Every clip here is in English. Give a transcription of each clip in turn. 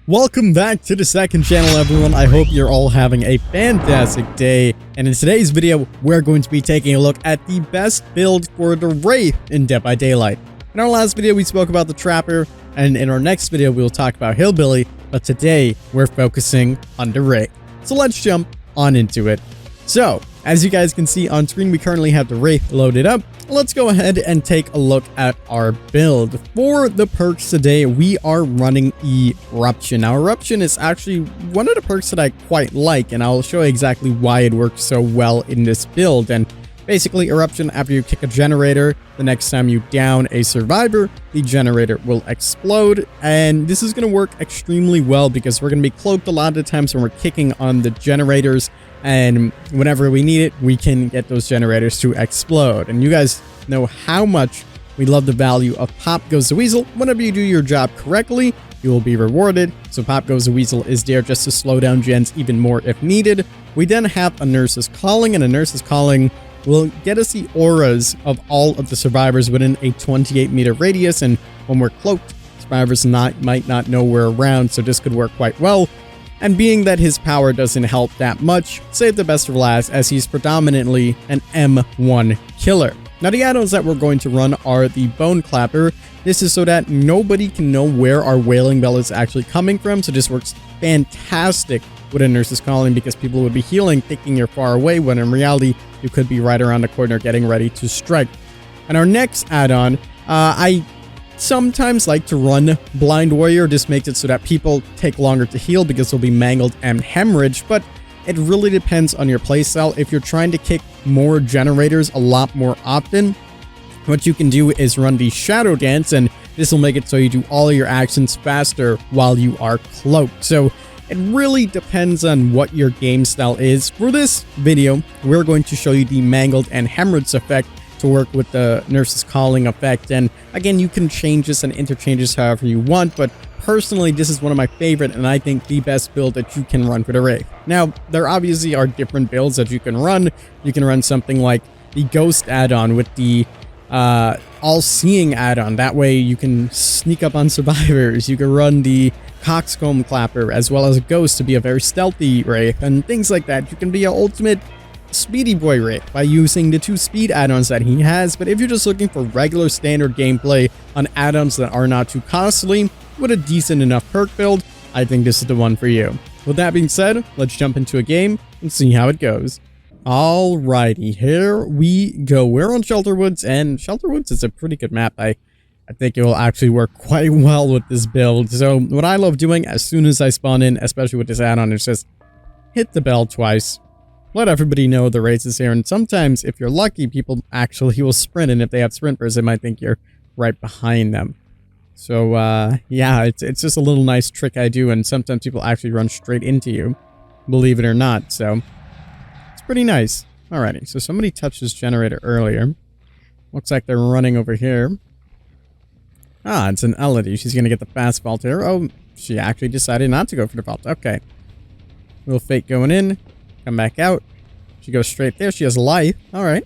Welcome back to the second channel, everyone. I hope you're all having a fantastic day. And in today's video, we're going to be taking a look at the best build for the Wraith in Dead by Daylight. In our last video, we spoke about the Trapper, and in our next video, we'll talk about Hillbilly, but today, we're focusing on the Wraith. So let's jump on into it. So, as you guys can see on screen, we currently have the Wraith loaded up. Let's go ahead and take a look at our build. For the perks today, we are running Eruption. Now, Eruption is actually one of the perks that I quite like, and I'll show you exactly why it works so well in this build. And basically, Eruption, after you kick a generator, the next time you down a survivor, the generator will explode. And this is going to work extremely well because we're going to be cloaked a lot of the times when we're kicking on the generators. And whenever we need it, we can get those generators to explode. And you guys know how much we love the value of Pop Goes the Weasel. Whenever you do your job correctly, you will be rewarded. So Pop Goes the Weasel is there just to slow down gens even more if needed. We then have a Nurse's Calling, and a Nurse's Calling will get us the auras of all of the survivors within a 28-meter radius. And when we're cloaked, survivors might not know we're around, so this could work quite well. And being that his power doesn't help that much, save the best for last, as he's predominantly an M1 killer. Now, the add-ons that we're going to run are the Bone Clapper. This is so that nobody can know where our Wailing Bell is actually coming from, so this works fantastic with a Nurse's Calling because people would be healing thinking you're far away, when in reality, you could be right around the corner getting ready to strike. And our next add-on, I sometimes like to run Blind Warrior. This makes it so that people take longer to heal because they'll be mangled and hemorrhaged, but it really depends on your playstyle. If you're trying to kick more generators a lot more often, what you can do is run the Shadow Dance, and this will make it so you do all of your actions faster while you are cloaked. So it really depends on what your game style is. For this video, we're going to show you the Mangled and Hemorrhaged effect to work with the Nurse's Calling effect. And again, you can change this and interchange this however you want, but personally, this is one of my favorite and I think the best build that you can run for the Wraith. Now, there obviously are different builds that you can run. You can run something like the Ghost add-on with the All-Seeing add-on. That way you can sneak up on survivors. You can run the Coxcomb Clapper as well as a Ghost to be a very stealthy Wraith and things like that. You can be an ultimate Speedy Boy Wraith by using the 2 speed add-ons that he has. But if you're just looking for regular standard gameplay on add-ons that are not too costly with a decent enough perk build, I think this is the one for you. With that being said, let's jump into a game and see how it goes. Alrighty, here we go. We're on Shelterwoods, and Shelterwoods is a pretty good map. I think it will actually work quite well with this build. So what I love doing as soon as I spawn in, especially with this add-on, is just hit the bell twice. Let everybody know the race is here, and sometimes, if you're lucky, people actually will sprint, and if they have sprinters, they might think you're right behind them. So, yeah, it's just a little nice trick I do, and sometimes people actually run straight into you, believe it or not, so it's pretty nice. Alrighty, so somebody touched this generator earlier. Looks like they're running over here. Ah, it's an Elodie. She's gonna get the fast vault here. Oh, she actually decided not to go for the vault. Okay. Little fake going in. Come back out. She goes straight there. She has life. Alright.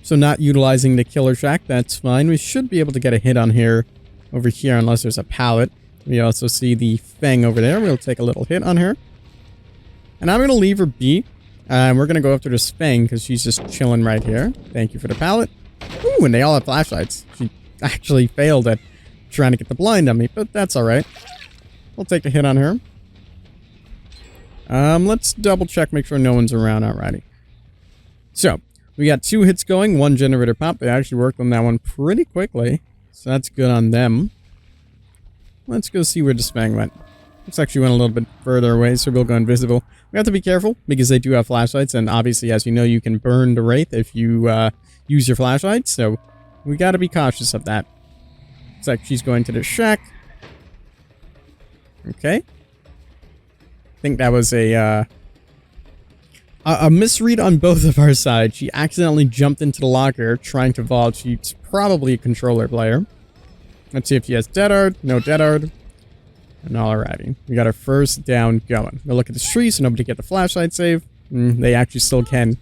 So not utilizing the killer shack. That's fine. We should be able to get a hit on her over here unless there's a pallet. We also see the Fang over there. We'll take a little hit on her. And I'm going to leave her be. We're going to go after this Fang because she's just chilling right here. Thank you for the pallet. Ooh, and they all have flashlights. She actually failed at trying to get the blind on me, but that's alright. We'll take a hit on her. Let's double check, make sure no one's around. Alrighty. So, we got 2 hits going, 1 generator pop. They actually worked on that one pretty quickly. So that's good on them. Let's go see where this Fang went. Looks like she went a little bit further away, so we'll go invisible. We have to be careful because they do have flashlights, and obviously, as you know, you can burn the Wraith if you use your flashlights, so we gotta be cautious of that. Looks like she's going to the shack. Okay. I think that was a misread on both of our sides. She accidentally jumped into the locker trying to vault. She's probably a controller player. Let's see if she has Dead Hard. No Dead Hard. And alrighty. We got our first down going. We'll look at the tree so nobody get the flashlight save. They actually still can.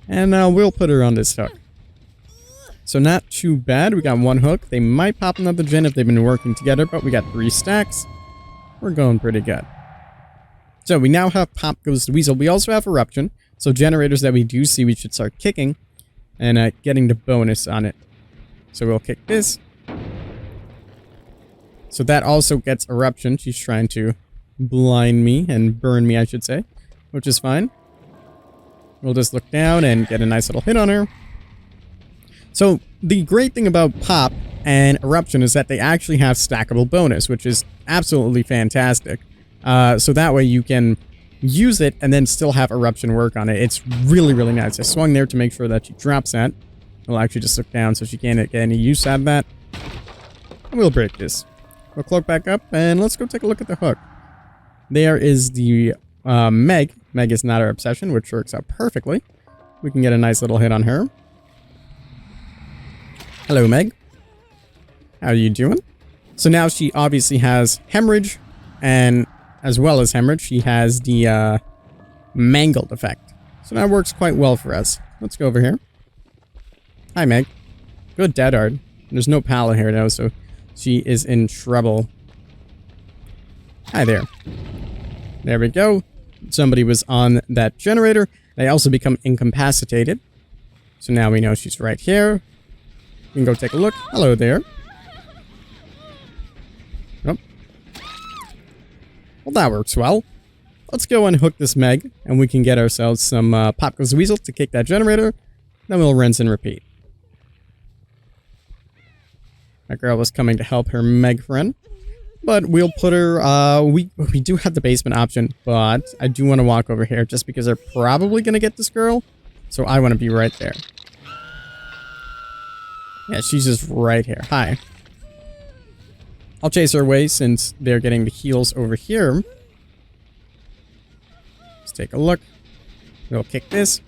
And we'll put her on this hook. So not too bad. We got 1 hook. They might pop another gen if they've been working together, but we got 3 stacks. We're going pretty good. So we now have Pop Goes the Weasel. We also have Eruption. So generators that we do see, we should start kicking and getting the bonus on it. So we'll kick this. So that also gets Eruption. She's trying to blind me and burn me, I should say, which is fine. We'll just look down and get a nice little hit on her. So the great thing about Pop and Eruption is that they actually have stackable bonus, which is absolutely fantastic. So that way you can use it and then still have Eruption work on it. It's really, really nice. I swung there to make sure that she drops that. We'll actually just look down so she can't get any use out of that. And we'll break this. We'll cloak back up and let's go take a look at the hook. There is the Meg. Meg is not our obsession, which works out perfectly. We can get a nice little hit on her. Hello, Meg. How are you doing? So now she obviously has Hemorrhage, and as well as Hemorrhage, she has the Mangled effect. So that works quite well for us. Let's go over here. Hi, Meg. Good dead hard. There's no pallet here, though, so she is in trouble. Hi there. There we go. Somebody was on that generator. They also become incapacitated. So now we know she's right here. We can go take a look. Hello there. Oh. Well, that works well. Let's go and hook this Meg, and we can get ourselves some Pop Goes the Weasel to kick that generator. Then we'll rinse and repeat. That girl was coming to help her Meg friend. But we'll put her, we do have the basement option, but I do want to walk over here just because they're probably going to get this girl. So I want to be right there. Yeah, she's just right here. Hi. I'll chase her away since they're getting the heals over here. Let's take a look. We'll kick this.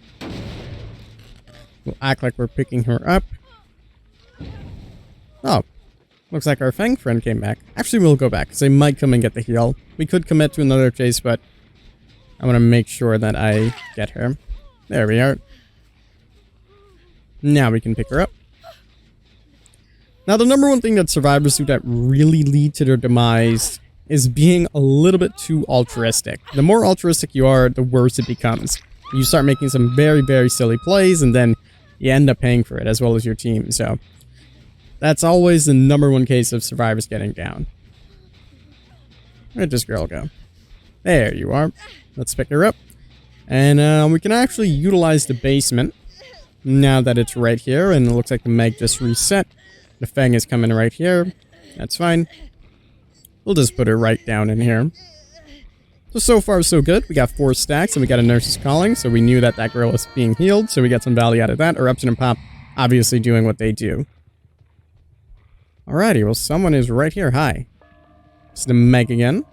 We'll act like we're picking her up. Oh. Looks like our Fang friend came back. Actually, we'll go back, because they might come and get the heal. We could commit to another chase, but I want to make sure that I get her. There we are. Now we can pick her up. Now, the number one thing that survivors do that really lead to their demise is being a little bit too altruistic. The more altruistic you are, the worse it becomes. You start making some very, very silly plays, and then you end up paying for it, as well as your team, so that's always the number one case of survivors getting down. Where'd this girl go? There you are. Let's pick her up. And we can actually utilize the basement now that it's right here. And it looks like the Meg just reset. The Fang is coming right here. That's fine. We'll just put her right down in here. So far, so good. We got 4 stacks and we got a Nurse's Calling. So we knew that that girl was being healed. So we got some value out of that. Eruption and Pop obviously doing what they do. Alrighty, well, someone is right here. Hi. It's the Meg again.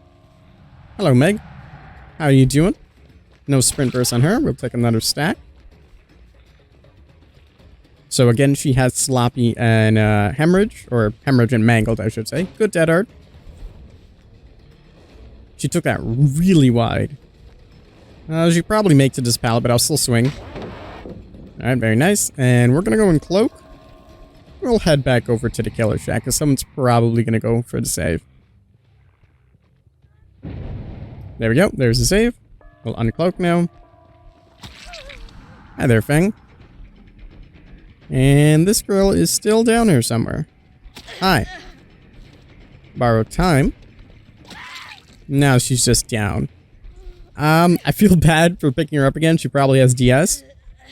Hello, Meg. How are you doing? No sprint burst on her. We'll take another stack. So again, she has Sloppy and Hemorrhage, or Hemorrhage and Mangled, I should say. Good dead hard. She took that really wide. She probably makes it this pallet, but I'll still swing. Alright, very nice. And we're going to go in Cloak. We'll head back over to the Killer Shack, because someone's probably going to go for the save. There we go. There's the save. We'll uncloak now. Hi there, Fang. And this girl is still down here somewhere. Hi. Borrow time. Now she's just down. I feel bad for picking her up again. She probably has DS.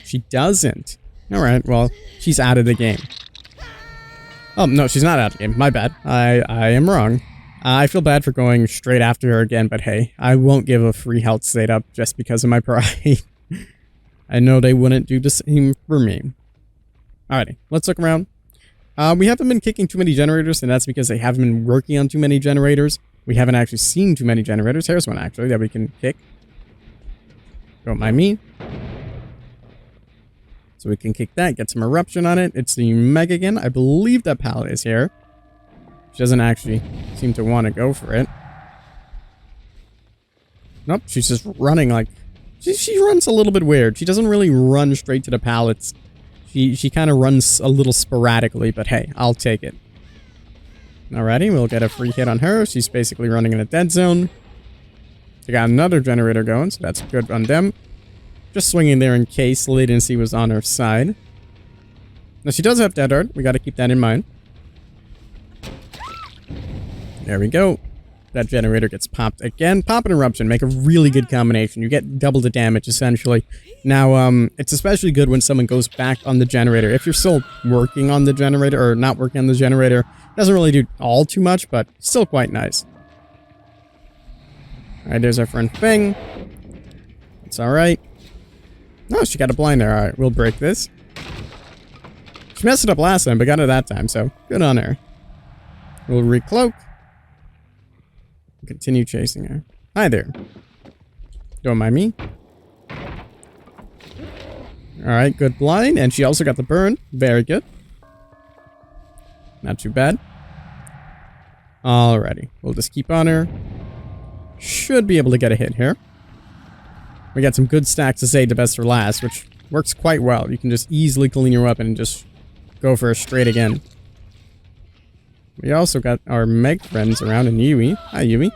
She doesn't. Alright, well, she's out of the game. Oh, no, she's not out of the game. My bad. I am wrong. I feel bad for going straight after her again, but hey, I won't give a free health state up just because of my pride. I know they wouldn't do the same for me. Alrighty, let's look around. We haven't been kicking too many generators, and that's because they haven't been working on too many generators. We haven't actually seen too many generators. Here's one, actually, that we can kick. Don't mind me. So we can kick that, get some eruption on it. It's the Meg again. I believe that pallet is here. She doesn't actually seem to want to go for it. Nope, she's just running like... She runs a little bit weird. She doesn't really run straight to the pallets. She kind of runs a little sporadically, but hey, I'll take it. Alrighty, we'll get a free hit on her. She's basically running in a dead zone. They got another generator going, so that's good on them. Just swinging there in case latency was on her side. Now, she does have Dead Art. We got to keep that in mind. There we go. That generator gets popped again. Pop and Eruption make a really good combination. You get double the damage, essentially. Now, it's especially good when someone goes back on the generator. If you're still working on the generator, or not working on the generator, it doesn't really do all too much, but still quite nice. Alright, there's our friend Feng. It's alright. Oh, she got a blind there. Alright, we'll break this. She messed it up last time, but got it that time, so good on her. We'll recloak. Continue chasing her. Hi there. Don't mind me. Alright, good blind. And she also got the burn. Very good. Not too bad. Alrighty. We'll just keep on her. Should be able to get a hit here. We got some good stacks to save the best for last, which works quite well. You can just easily clean your weapon and just go for a straight again. We also got our Meg friends around and Yui. Hi, Yui.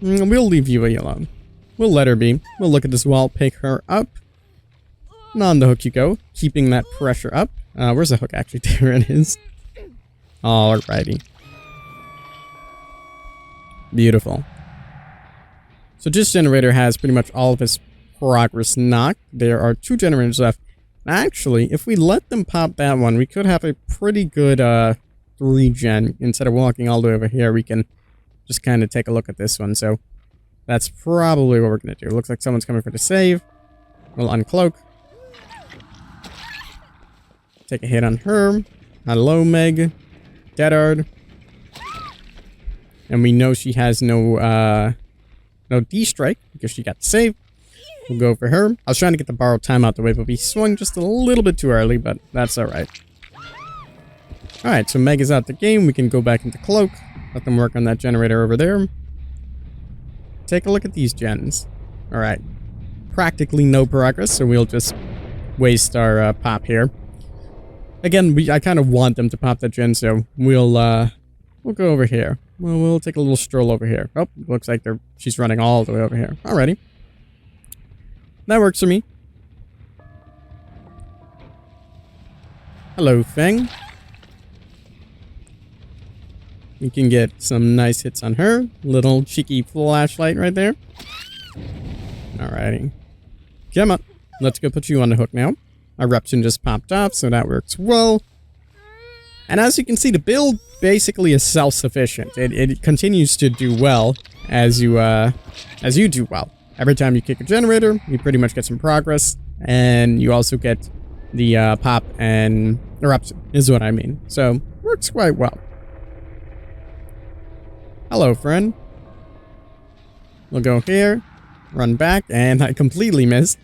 We'll leave Yui alone. We'll let her be. We'll look at this wall, pick her up. And on the hook you go, keeping that pressure up. Where's the hook actually? There it is. Alrighty. Beautiful. So this generator has pretty much all of his progress knocked. There are 2 generators left. Actually, if we let them pop that one, we could have a pretty good 3-gen. Instead of walking all the way over here, we can just kind of take a look at this one. So that's probably what we're going to do. Looks like someone's coming for the save. We'll uncloak. Take a hit on her. Hello, Meg. Deadard. And we know she has no D-strike because she got the save. We'll go for her. I was trying to get the borrowed time out the way, but we swung just a little bit too early, but that's alright. Alright, so Meg is out the game. We can go back into Cloak. Let them work on that generator over there. Take a look at these gens. Alright. Practically no progress, so we'll just waste our pop here. Again, I kind of want them to pop that gen, so we'll go over here. We'll take a little stroll over here. Oh, looks like she's running all the way over here. Alrighty. That works for me. Hello, Feng. We can get some nice hits on her. Little cheeky flashlight right there. Alrighty. Come on. Let's go put you on the hook now. Eruption just popped off, so that works well. And as you can see, the build basically is self-sufficient. It continues to do well as you do well. Every time you kick a generator, you pretty much get some progress, and you also get the pop and eruption, is what I mean. So, works quite well. Hello, friend. We'll go here, run back, and I completely missed.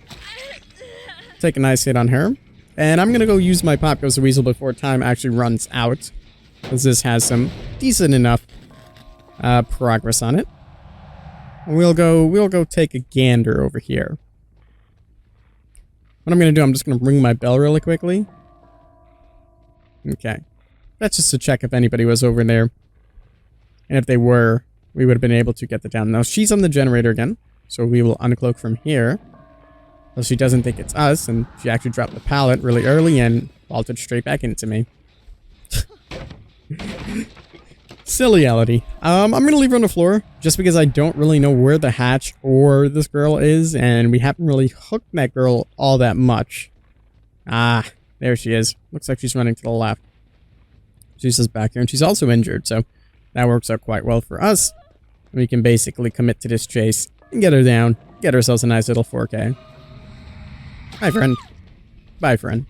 Take a nice hit on her. And I'm going to go use my Pop Goes the Weasel before time actually runs out, because this has some decent enough progress on it. We'll go take a gander over here. What I'm going to do, I'm just going to ring my bell really quickly. Okay. That's just to check if anybody was over there. And if they were, we would have been able to get the down. Now, she's on the generator again, so we will uncloak from here. So she doesn't think it's us, and she actually dropped the pallet really early and vaulted straight back into me. Sillyality. I'm going to leave her on the floor just because I don't really know where the hatch or this girl is, and we haven't really hooked that girl all that much. Ah, there she is. Looks like she's running to the left. She's just back here, and she's also injured, so that works out quite well for us. We can basically commit to this chase and get her down, get ourselves a nice little 4K. Hi, friend. Bye, friend.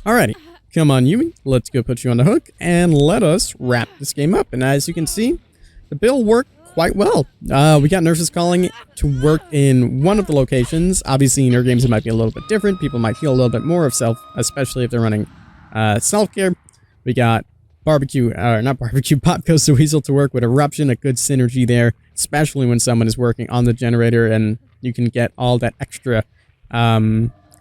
Alrighty. Come on, Yui. Let's go put you on the hook and let us wrap this game up. And as you can see, the build worked quite well. We got nurses calling to work in one of the locations. Obviously, in your games, it might be a little bit different. People might feel a little bit more of self, especially if they're running self-care. We got Pop Goes the Weasel to work with Eruption, a good synergy there, especially when someone is working on the generator and you can get all that extra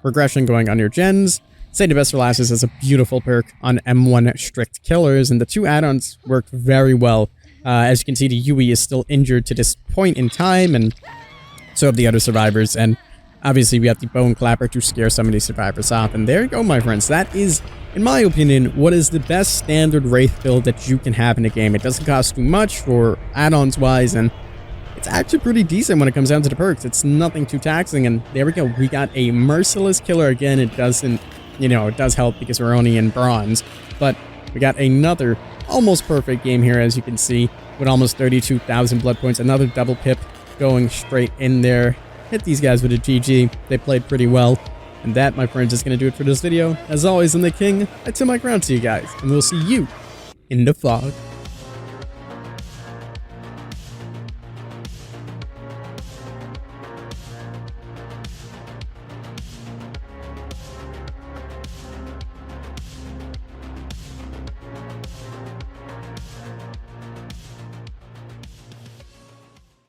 regression going on your gens. Say the best for last is a beautiful perk on M1 strict killers, and the two add-ons worked very well. As you can see, the Yui is still injured to this point in time, and so have the other survivors, and obviously we have the Bone Clapper to scare some of these survivors off. And there you go, my friends. That is, in my opinion, what is the best standard Wraith build that you can have in a game. It doesn't cost too much for add-ons wise, and it's actually pretty decent when it comes down to the perks. It's nothing too taxing, and there we go. We got a merciless killer again. It doesn't, you know, it does help because we're only in bronze, but we got another almost perfect game here, as you can see, with almost 32,000 blood points. Another double pip going straight in there. Hit these guys with a GG. They played pretty well. And that, my friends, is going to do it for this video. As always, I'm the King. I tip my crown to you guys, and we'll see you in the fog.